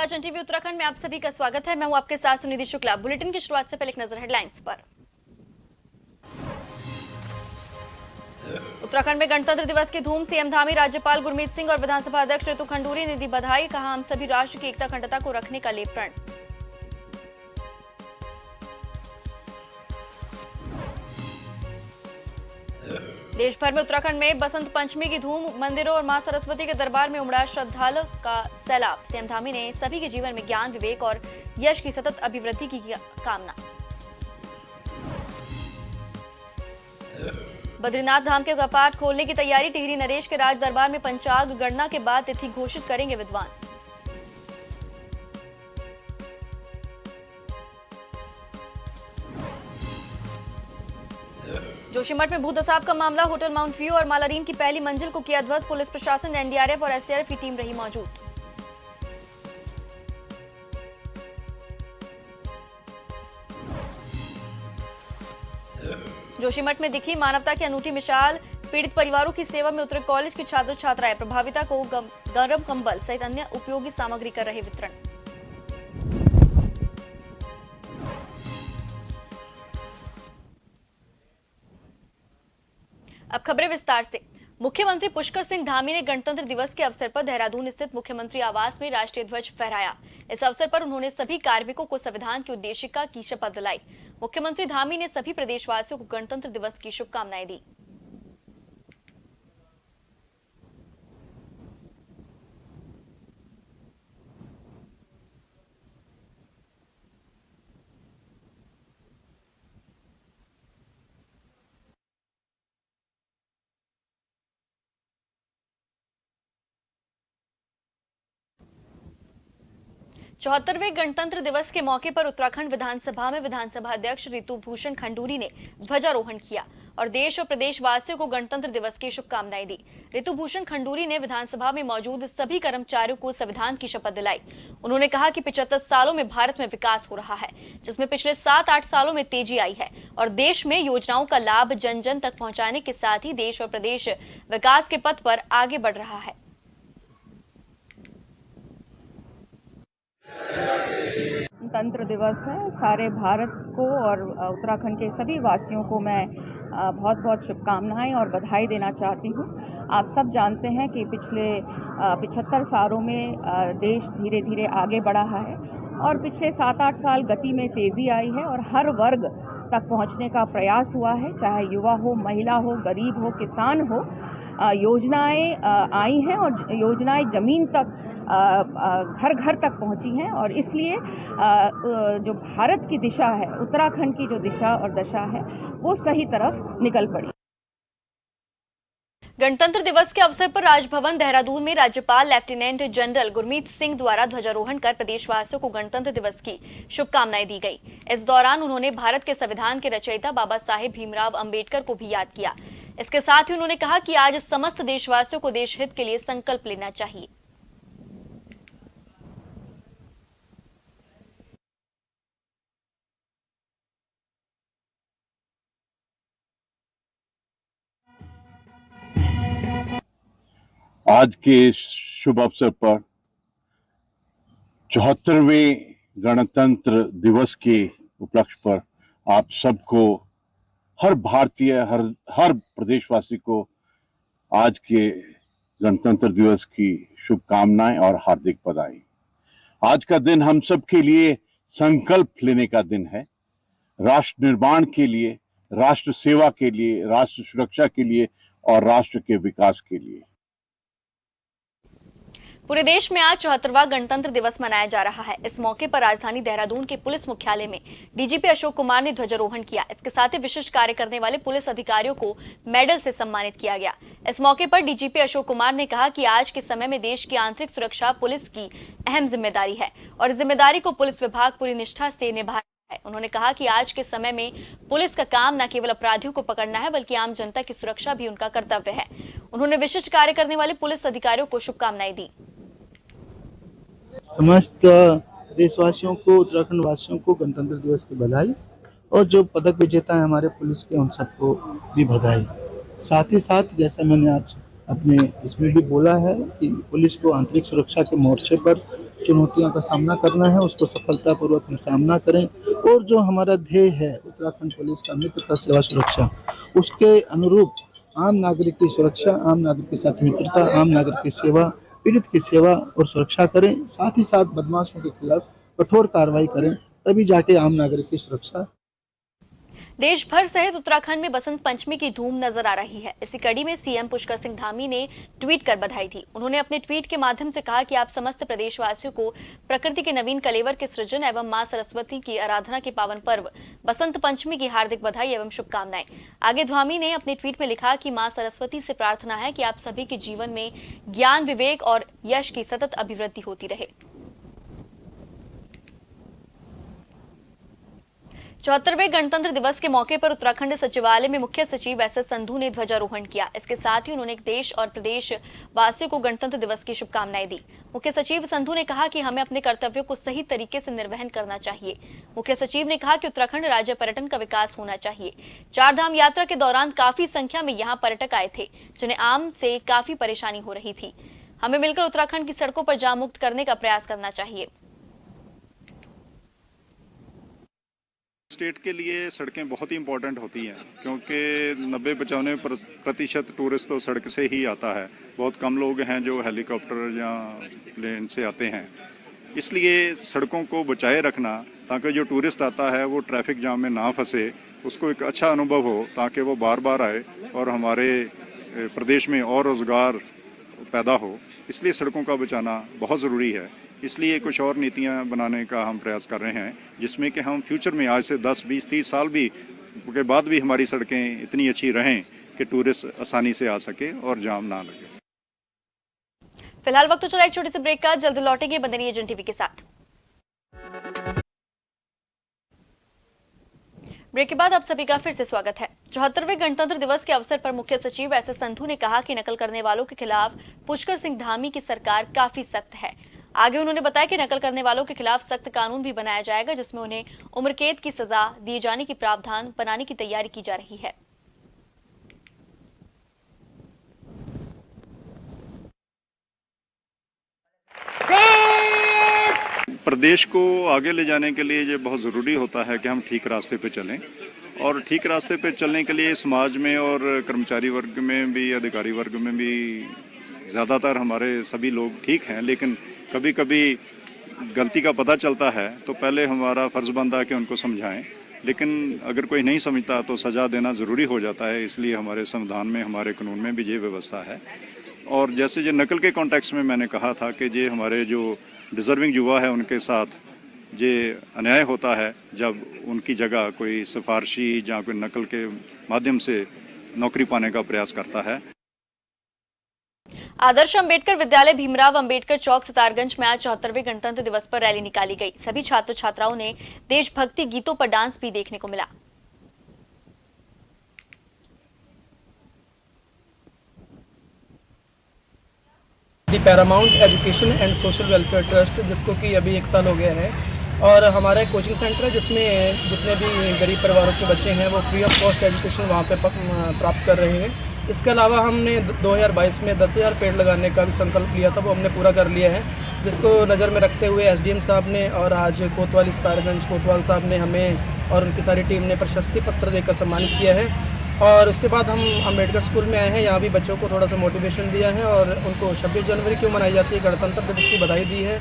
निर्वाचन टीवी उत्तराखंड में आप सभी का स्वागत है। मैं हूं आपके साथ सुनिधि शुक्ला। बुलेटिन की शुरुआत से पहले एक नजर हेडलाइंस पर। उत्तराखंड में गणतंत्र दिवस की धूम। सीएम धामी, राज्यपाल गुरमीत सिंह और विधानसभा अध्यक्ष ऋतु खंडूरी ने दी बधाई। कहा, हम सभी राष्ट्र की एकता अखंडता को रखने का ले प्रण। देश भर में उत्तराखंड में बसंत पंचमी की धूम। मंदिरों और मां सरस्वती के दरबार में उमड़ा श्रद्धालु का सैलाब। सीएम धामी ने सभी के जीवन में ज्ञान, विवेक और यश की सतत अभिवृद्धि की कामना। बद्रीनाथ धाम के कपाट खोलने की तैयारी। टिहरी नरेश के राज दरबार में पंचांग गणना के बाद तिथि घोषित करेंगे विद्वान। जोशीमठ में भूदसाब का मामला। होटल माउंट व्यू और मालारीन की पहली मंजिल को किया ध्वस्त। पुलिस प्रशासन, एनडीआरएफ और एसडीआरएफ की टीम रही मौजूद। जोशीमठ में दिखी मानवता की अनूठी मिसाल। पीड़ित परिवारों की सेवा में उतरे कॉलेज के छात्र छात्राएं। प्रभाविता को गर्म कंबल सहित अन्य उपयोगी सामग्री कर रहे वितरण। अब खबरें विस्तार से। मुख्यमंत्री पुष्कर सिंह धामी ने गणतंत्र दिवस के अवसर पर देहरादून स्थित मुख्यमंत्री आवास में राष्ट्रीय ध्वज फहराया। इस अवसर पर उन्होंने सभी कार्मिकों को संविधान की उद्देशिका की शपथ दिलाई। मुख्यमंत्री धामी ने सभी प्रदेशवासियों को गणतंत्र दिवस की शुभकामनाएं दी। चौहत्तरवें गणतंत्र दिवस के मौके पर उत्तराखंड विधानसभा में विधानसभा अध्यक्ष ऋतु भूषण खंडूरी ने ध्वजारोहण किया और देश और प्रदेश वासियों को गणतंत्र दिवस की शुभकामनाएं दी। ऋतु भूषण खंडूरी ने विधानसभा में मौजूद सभी कर्मचारियों को संविधान की शपथ दिलाई। उन्होंने कहा कि 75 सालों में भारत में विकास हो रहा है, जिसमें पिछले 7-8 सालों में तेजी आई है और देश में योजनाओं का लाभ जन जन तक पहुंचाने के साथ ही देश और प्रदेश विकास के पथ पर आगे बढ़ रहा है। गणतंत्र दिवस है। सारे भारत को और उत्तराखंड के सभी वासियों को मैं बहुत बहुत शुभकामनाएं और बधाई देना चाहती हूँ। आप सब जानते हैं कि पिछले 75 सालों में देश धीरे धीरे आगे बढ़ा है और पिछले 7-8 साल गति में तेज़ी आई है और हर वर्ग तक पहुंचने का प्रयास हुआ है, चाहे युवा हो, महिला हो, गरीब हो, किसान हो। योजनाएं आई हैं और योजनाएं जमीन तक घर घर तक पहुंची हैं और इसलिए जो भारत की दिशा है, उत्तराखंड की जो दिशा और दशा है, वो सही तरफ निकल पड़ी। गणतंत्र दिवस के अवसर पर राजभवन देहरादून में राज्यपाल लेफ्टिनेंट जनरल गुरमीत सिंह द्वारा ध्वजारोहण कर प्रदेशवासियों को गणतंत्र दिवस की शुभकामनाएं दी गई। इस दौरान उन्होंने भारत के संविधान के रचयिता बाबा साहेब भीमराव अंबेडकर को भी याद किया। इसके साथ ही उन्होंने कहा कि आज समस्त देशवासियों को देश हित के लिए संकल्प लेना चाहिए। आज के इस शुभ अवसर पर 74वें गणतंत्र दिवस के उपलक्ष्य पर आप सबको, हर भारतीय, हर प्रदेशवासी को आज के गणतंत्र दिवस की शुभकामनाएं और हार्दिक बधाई। आज का दिन हम सब के लिए संकल्प लेने का दिन है, राष्ट्र निर्माण के लिए, राष्ट्र सेवा के लिए, राष्ट्र सुरक्षा के लिए और राष्ट्र के विकास के लिए। पूरे देश में आज 74वां गणतंत्र दिवस मनाया जा रहा है। इस मौके पर राजधानी देहरादून के पुलिस मुख्यालय में डीजीपी अशोक कुमार ने ध्वजारोहण किया। इसके साथ ही विशिष्ट कार्य करने वाले पुलिस अधिकारियों को मेडल से सम्मानित किया गया। इस मौके पर डीजीपी अशोक कुमार ने कहा कि आज के समय में देश की आंतरिक सुरक्षा पुलिस की अहम जिम्मेदारी है और इस जिम्मेदारी को पुलिस विभाग पूरी निष्ठा से निभा रहा है। उन्होंने कहा कि आज के समय में पुलिस का काम न केवल अपराधियों को पकड़ना है, बल्कि आम जनता की सुरक्षा भी उनका कर्तव्य है। उन्होंने विशिष्ट कार्य करने वाले पुलिस अधिकारियों को शुभकामनाएं दी। समस्त देशवासियों को, उत्तराखंड वासियों को गणतंत्र दिवस की बधाई और जो पदक विजेता है हमारे पुलिस के, उन सबको भी बधाई। साथ ही साथ जैसा मैंने आज अपने इसमें भी बोला है कि पुलिस को आंतरिक सुरक्षा के मोर्चे पर चुनौतियों का सामना करना है उसको सफलतापूर्वक हम सामना करें, और जो हमारा ध्येय है उत्तराखंड पुलिस का मित्रता सेवा सुरक्षा, उसके अनुरूप आम नागरिक की सुरक्षा, आम नागरिक के साथ मित्रता, आम नागरिक की सेवा, पीड़ित की सेवा और सुरक्षा करें, साथ ही साथ बदमाशों के खिलाफ कठोर कार्रवाई करें, तभी जाके आम नागरिक की सुरक्षा। देश भर सहित उत्तराखंड में बसंत पंचमी की धूम नजर आ रही है। इसी कड़ी में सीएम पुष्कर सिंह धामी ने ट्वीट कर बधाई दी। उन्होंने अपने ट्वीट के माध्यम से कहा कि आप समस्त प्रदेशवासियों को प्रकृति के नवीन कलेवर के सृजन एवं मां सरस्वती की आराधना के पावन पर्व बसंत पंचमी की हार्दिक बधाई एवं शुभकामनाएं। आगे धामी ने अपने ट्वीट में लिखा कि मां सरस्वती से प्रार्थना है कि आप सभी के जीवन में ज्ञान, विवेक और यश की सतत अभिवृद्धि होती रहे। 74वें गणतंत्र दिवस के मौके पर उत्तराखंड सचिवालय में मुख्य सचिव एसएस संधू ने ध्वजारोहण किया। इसके साथ ही उन्होंने देश और प्रदेश वासियों को गणतंत्र दिवस की शुभकामनाएं दी। मुख्य सचिव संधू ने कहा कि हमें अपने कर्तव्यों को सही तरीके से निर्वहन करना चाहिए। मुख्य सचिव ने कहा कि उत्तराखंड राज्य पर्यटन का विकास होना चाहिए। चार धाम यात्रा के दौरान काफी संख्या में यहाँ पर्यटक आए थे, जिन्हें आम से काफी परेशानी हो रही थी। हमें मिलकर उत्तराखंड की सड़कों पर जाम मुक्त करने का प्रयास करना चाहिए। स्टेट के लिए सड़कें बहुत ही इम्पोर्टेंट होती हैं, क्योंकि 90-95% टूरिस्ट तो सड़क से ही आता है। बहुत कम लोग हैं जो हेलीकॉप्टर या प्लेन से आते हैं। इसलिए सड़कों को बचाए रखना, ताकि जो टूरिस्ट आता है वो ट्रैफिक जाम में ना फंसे, उसको एक अच्छा अनुभव हो, ताकि वो बार बार आए और हमारे प्रदेश में और रोज़गार पैदा हो। इसलिए सड़कों का बचाना बहुत ज़रूरी है। इसलिए कुछ और नीतियां बनाने का हम प्रयास कर रहे हैं, जिसमें कि हम फ्यूचर में आज से 10, 20, 30 साल भी के बाद भी हमारी सड़कें इतनी अच्छी रहें कि टूरिस्ट आसानी से आ सके और जाम ना लगे। फिलहाल वक्त तो चला एक छोटे से ब्रेक का, जल्द लौटेंगे बने रहिए एजेंट टीवी के साथ। ब्रेक के बाद आप सभी का फिर से स्वागत है। 74वें गणतंत्र दिवस के अवसर पर मुख्य सचिव एसएस संधू ने कहा कि नकल करने वालों के खिलाफ पुष्कर सिंह धामी की सरकार काफी सख्त है। आगे उन्होंने बताया कि नकल करने वालों के खिलाफ सख्त कानून भी बनाया जाएगा, जिसमें उन्हें उम्र कैद की सजा दिए जाने की प्रावधान बनाने की तैयारी की जा रही है। प्रदेश को आगे ले जाने के लिए ये बहुत ज़रूरी होता है कि हम ठीक रास्ते पे चलें, और ठीक रास्ते पे चलने के लिए समाज में और कर्मचारी वर्ग में भी, अधिकारी वर्ग में भी ज़्यादातर हमारे सभी लोग ठीक हैं, लेकिन कभी कभी गलती का पता चलता है तो पहले हमारा फ़र्ज़ बनता है कि उनको समझाएं, लेकिन अगर कोई नहीं समझता तो सज़ा देना ज़रूरी हो जाता है। इसलिए हमारे संविधान में, हमारे कानून में भी ये व्यवस्था है। और जैसे ये नकल के कॉन्टेक्स्ट में मैंने कहा था कि ये हमारे जो डिज़र्विंग युवा है उनके साथ ये अन्याय होता है जब उनकी जगह कोई सिफारशी या कोई नकल के माध्यम से नौकरी पाने का प्रयास करता है। आदर्श अंबेडकर विद्यालय भीमराव अंबेडकर चौक सितारगंज में आज 74वें गणतंत्र दिवस पर रैली निकाली गई। सभी छात्र छात्राओं ने देशभक्ति गीतों पर डांस भी देखने को मिला। Paramount education and social welfare trust, जिसको कि अभी 1 साल हो गया है, और हमारा एक कोचिंग सेंटर है जिसमें जितने भी गरीब परिवारों के बच्चे हैं वो फ्री ऑफ कॉस्ट एजुकेशन वहाँ पे प्राप्त कर रहे हैं। इसके अलावा हमने 2022 में 10,000 पेड़ लगाने का भी संकल्प लिया था, वो हमने पूरा कर लिया है, जिसको नज़र में रखते हुए एसडीएम साहब ने और आज कोतवाल सितारगंज कोतवाल साहब ने हमें और उनकी सारी टीम ने प्रशस्ति पत्र देकर सम्मानित किया है। और उसके बाद हम अंबेडकर स्कूल में आए हैं, यहाँ भी बच्चों को थोड़ा सा मोटिवेशन दिया है और उनको 26 जनवरी क्यों मनाई जाती है गणतंत्र दिवस की बधाई दी है।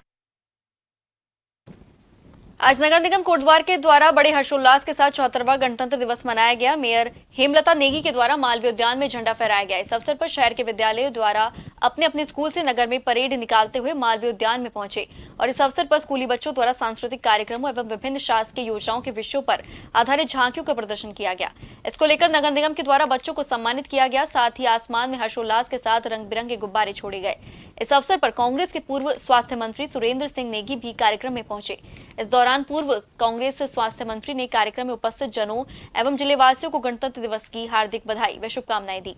आज नगर निगम कोटद्वार के द्वारा बड़े हर्षोल्लास के साथ 74वां गणतंत्र दिवस मनाया गया। मेयर हेमलता नेगी के द्वारा मालवीय उद्यान में झंडा फहराया गया। इस अवसर पर शहर के विद्यालयों द्वारा अपने अपने स्कूल से नगर में परेड निकालते हुए मालवीय उद्यान में पहुंचे और इस अवसर पर स्कूली बच्चों द्वारा सांस्कृतिक कार्यक्रमों एवं विभिन्न शासकीय योजनाओं के विषयों पर आधारित झांकियों का प्रदर्शन किया गया। इसको लेकर नगर निगम के द्वारा बच्चों को सम्मानित किया गया। साथ ही आसमान में हर्षोल्लास के साथ रंग बिरंगे गुब्बारे छोड़े गए। इस अवसर पर कांग्रेस के पूर्व स्वास्थ्य मंत्री सुरेंद्र सिंह नेगी भी कार्यक्रम में पहुंचे। इस दौरान पूर्व कांग्रेस स्वास्थ्य मंत्री ने कार्यक्रम में उपस्थित जनों एवं जिलेवासियों को गणतंत्र दिवस की हार्दिक बधाई व शुभकामनाएं दी।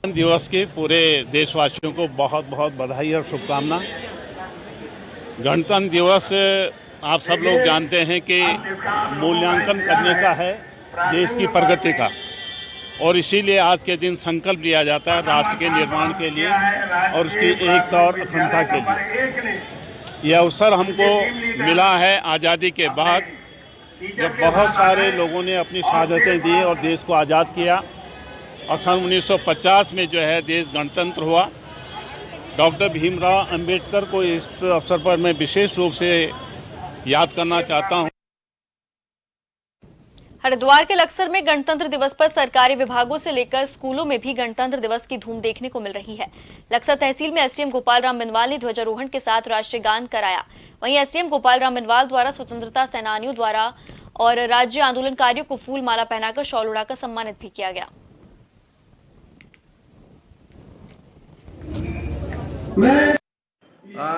दिवस के पूरे देशवासियों को बहुत बहुत बधाई और शुभकामना। गणतंत्र दिवस आप सब लोग जानते हैं कि मूल्यांकन करने का है देश की प्रगति का, और इसीलिए आज के दिन संकल्प लिया जाता है राष्ट्र के निर्माण के लिए और उसकी एकता और अखंडता के लिए। यह अवसर हमको मिला है आज़ादी के बाद, जब बहुत सारे लोगों ने अपनी शहादतें दी और देश को आज़ाद किया। और सन 1950 में जो है देश गणतंत्र हुआ। डॉक्टर भीमराव अंबेडकर को इस अवसर पर मैं विशेष रूप से याद करना चाहता हूँ। हरिद्वार के लक्सर में गणतंत्र दिवस पर सरकारी विभागों से लेकर स्कूलों में भी गणतंत्र दिवस की धूम देखने को मिल रही है। लक्सर तहसील में एसडीएम गोपाल राम बिनवाल ने ध्वजारोहण के साथ राष्ट्रीय गान कराया। वहीं एसडीएम गोपाल राम बिनवाल द्वारा स्वतंत्रता सेनानियों द्वारा और राज्य आंदोलनकारियों को फूल माला पहनाकर शॉल उड़ाकर सम्मानित भी किया गया।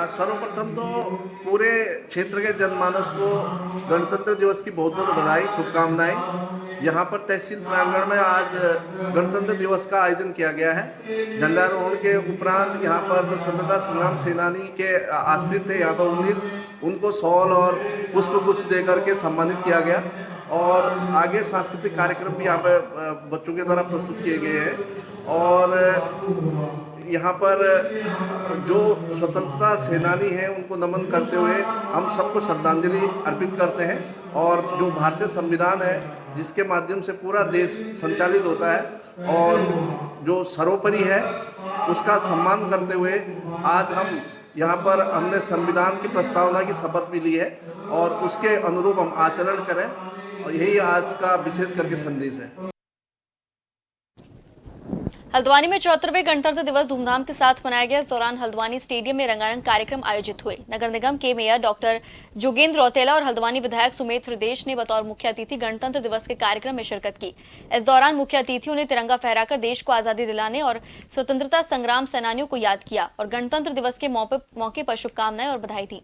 सर्वप्रथम तो पूरे क्षेत्र के जनमानस को गणतंत्र दिवस की बहुत बहुत बधाई, शुभकामनाएं। यहाँ पर तहसील प्रांगण में आज गणतंत्र दिवस का आयोजन किया गया है। झंडारोहण के उपरांत यहाँ पर जो स्वतंत्रता संग्राम सेनानी के आश्रित थे, यहाँ पर 19, उनको शॉल और पुष्पगुच्छ देकर के सम्मानित किया गया। और आगे सांस्कृतिक कार्यक्रम भी यहाँ पर बच्चों के द्वारा प्रस्तुत किए गए हैं। और यहाँ पर जो स्वतंत्रता सेनानी हैं उनको नमन करते हुए हम सबको श्रद्धांजलि अर्पित करते हैं। और जो भारतीय संविधान है जिसके माध्यम से पूरा देश संचालित होता है और जो सर्वोपरि है उसका सम्मान करते हुए आज हम यहाँ पर हमने संविधान की प्रस्तावना की शपथ भी ली है और उसके अनुरूप हम आचरण करें, और यही आज का विशेष करके संदेश है। हल्द्वानी में 74वें गणतंत्र दिवस धूमधाम के साथ मनाया गया। इस दौरान हल्द्वानी स्टेडियम में रंगारंग कार्यक्रम आयोजित हुए। नगर निगम के मेयर डॉक्टर जोगेंद्र रौतेला और हल्द्वानी विधायक सुमेध हृदेश ने बतौर मुख्य अतिथि गणतंत्र दिवस के कार्यक्रम में शिरकत की। इस दौरान मुख्य अतिथियों ने तिरंगा फहराकर देश को आजादी दिलाने और स्वतंत्रता संग्राम सेनानियों को याद किया और गणतंत्र दिवस के मौके पर शुभकामनाएं और बधाई दी।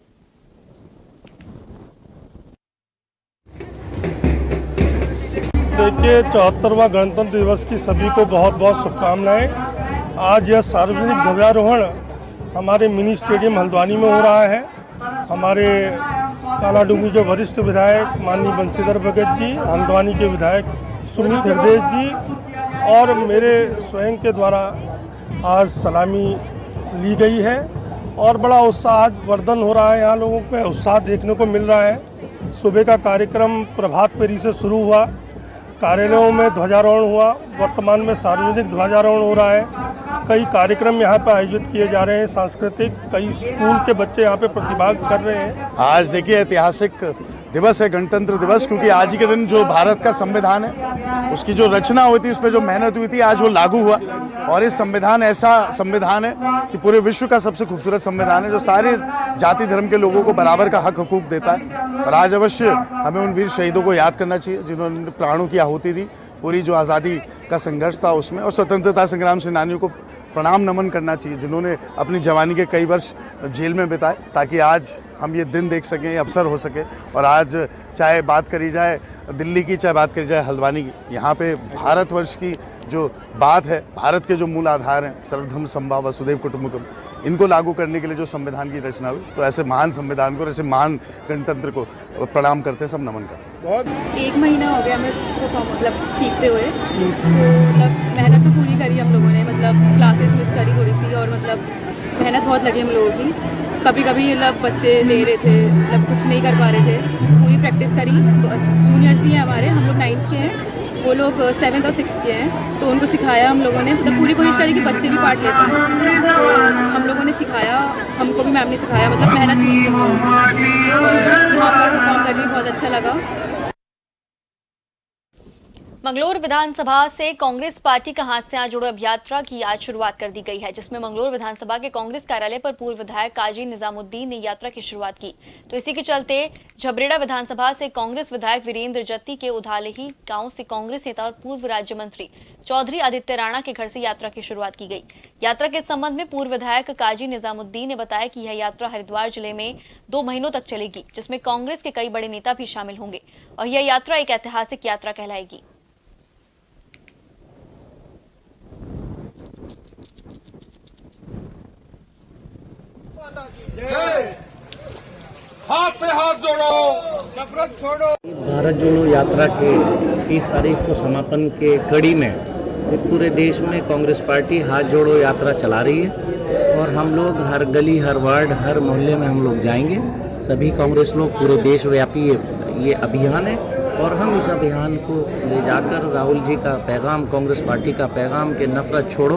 देखिए, 74वां गणतंत्र दिवस की सभी को बहुत बहुत शुभकामनाएं। आज यह सार्वजनिक ध्वजारोहण हमारे मिनी स्टेडियम हल्द्वानी में हो रहा है। हमारे कालाडूंगी जो वरिष्ठ विधायक माननीय बंशीधर भगत जी, हल्द्वानी के विधायक सुमित हृदय जी और मेरे स्वयं के द्वारा आज सलामी ली गई है और बड़ा उत्साहवर्धन हो रहा है। यहाँ लोगों में उत्साह देखने को मिल रहा है। सुबह का कार्यक्रम प्रभात फेरी से शुरू हुआ, कार्यालयों में ध्वजारोहण हुआ, वर्तमान में सार्वजनिक ध्वजारोहण हो रहा है। कई कार्यक्रम यहाँ पर आयोजित किए जा रहे हैं सांस्कृतिक, कई स्कूल के बच्चे यहाँ पे प्रतिभाग कर रहे हैं। आज देखिए ऐतिहासिक दिवस है गणतंत्र दिवस, क्योंकि आज ही के दिन जो भारत का संविधान है उसकी जो रचना हुई थी, उसमें जो मेहनत हुई थी, आज वो लागू हुआ। और इस संविधान ऐसा संविधान है कि पूरे विश्व का सबसे खूबसूरत संविधान है जो सारे जाति धर्म के लोगों को बराबर का हक हुकूक देता है। और आज अवश्य हमें उन वीर शहीदों को याद करना चाहिए जिन्होंने प्राणों की आहुति दी पूरी जो आज़ादी का संघर्ष था उसमें, और स्वतंत्रता संग्राम सेनानियों को प्रणाम नमन करना चाहिए जिन्होंने अपनी जवानी के कई वर्ष जेल में बिताए ताकि आज हम ये दिन देख सकें, अवसर हो सके। और आज चाहे बात करी जाए दिल्ली की, चाहे बात करी जाए हल्द्वानी की, यहाँ पे भारतवर्ष की जो बात है, भारत के जो मूल आधार हैं सर्वधर्म समभाव वसुधैव कुटुंबकम, इनको लागू करने के लिए जो संविधान की रचना हुई, तो ऐसे महान संविधान को, ऐसे महान गणतंत्र को प्रणाम करते हैं, सब नमन करते हैं। बहुत 1 महीना हो गया हमें मतलब सीखते हुए, तो मतलब मेहनत तो पूरी करी हम लोगों ने, मतलब क्लासेस मिस करी थोड़ी सी और मतलब मेहनत बहुत लगी हम लोगों की। कभी कभी मतलब बच्चे ले रहे थे, मतलब कुछ नहीं कर पा रहे थे, पूरी प्रैक्टिस करी। जूनियर्स भी हैं हमारे, हम लोग 9th के हैं, वो लोग 7th और 6th के हैं, तो उनको सिखाया हम लोगों ने, मतलब पूरी कोशिश करी कि बच्चे भी पार्ट लेते हैं, तो हम लोगों ने सिखाया, हमको भी मैम ने सिखाया, मतलब मेहनत की थी और यहाँ पर परफॉर्म करके बहुत अच्छा लगा। मंगलोर विधानसभा से कांग्रेस पार्टी का हाथ से आज जुड़ो अभियात्रा की आज शुरुआत कर दी गई है, जिसमें मंगलोर विधानसभा के कांग्रेस कार्यालय पर पूर्व विधायक काजी निजामुद्दीन ने यात्रा की शुरुआत की। तो इसी के चलते झबरेड़ा विधानसभा से कांग्रेस विधायक वीरेंद्र जत्ती के उधालेही गांव से कांग्रेस नेता और पूर्व राज्य मंत्री चौधरी आदित्य राणा के घर से यात्रा की शुरुआत की गई। यात्रा के संबंध में पूर्व विधायक काजी निजामुद्दीन ने बताया कि यह यात्रा हरिद्वार जिले में 2 महीनों तक चलेगी, जिसमें कांग्रेस के कई बड़े नेता भी शामिल होंगे और यह यात्रा एक ऐतिहासिक यात्रा कहलाएगी। हाथ से हाथ जोड़ो, नफरत छोड़ो। भारत जोड़ो यात्रा के 30 तारीख को समापन के कड़ी में पूरे देश में कांग्रेस पार्टी हाथ जोड़ो यात्रा चला रही है और हम लोग हर गली, हर वार्ड, हर मोहल्ले में हम लोग जाएंगे। सभी कांग्रेस लोग, पूरे देशव्यापी ये अभियान है और हम इस अभियान को ले जाकर राहुल जी का पैगाम, कांग्रेस पार्टी का पैगाम कि नफरत छोड़ो,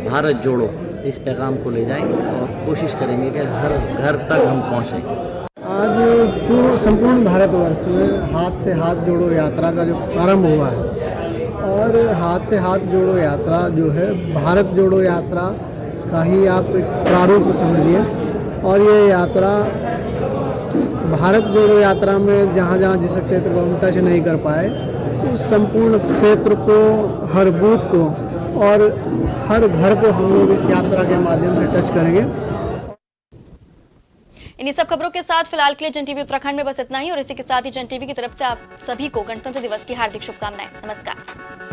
भारत जोड़ो, इस पैगाम को ले जाएंगे और कोशिश करेंगे कि हर घर तक हम पहुँचें। आज संपूर्ण भारतवर्ष में हाथ से हाथ जोड़ो यात्रा का जो प्रारंभ हुआ है और हाथ से हाथ जोड़ो यात्रा जो है भारत जोड़ो यात्रा का ही आप एक प्रारूप समझिए। और ये यात्रा भारत जोड़ो यात्रा में जहाँ जहाँ जिस क्षेत्र को हम टच नहीं कर पाए उस संपूर्ण क्षेत्र को, हर बूथ को और हर घर को हम लोग इस यात्रा के माध्यम से टच करेंगे। इन्हीं सब खबरों के साथ फिलहाल के लिए जन टीवी उत्तराखंड में बस इतना ही और इसी के साथ ही जन टीवी की तरफ से आप सभी को गणतंत्र दिवस की हार्दिक शुभकामनाएं। नमस्कार।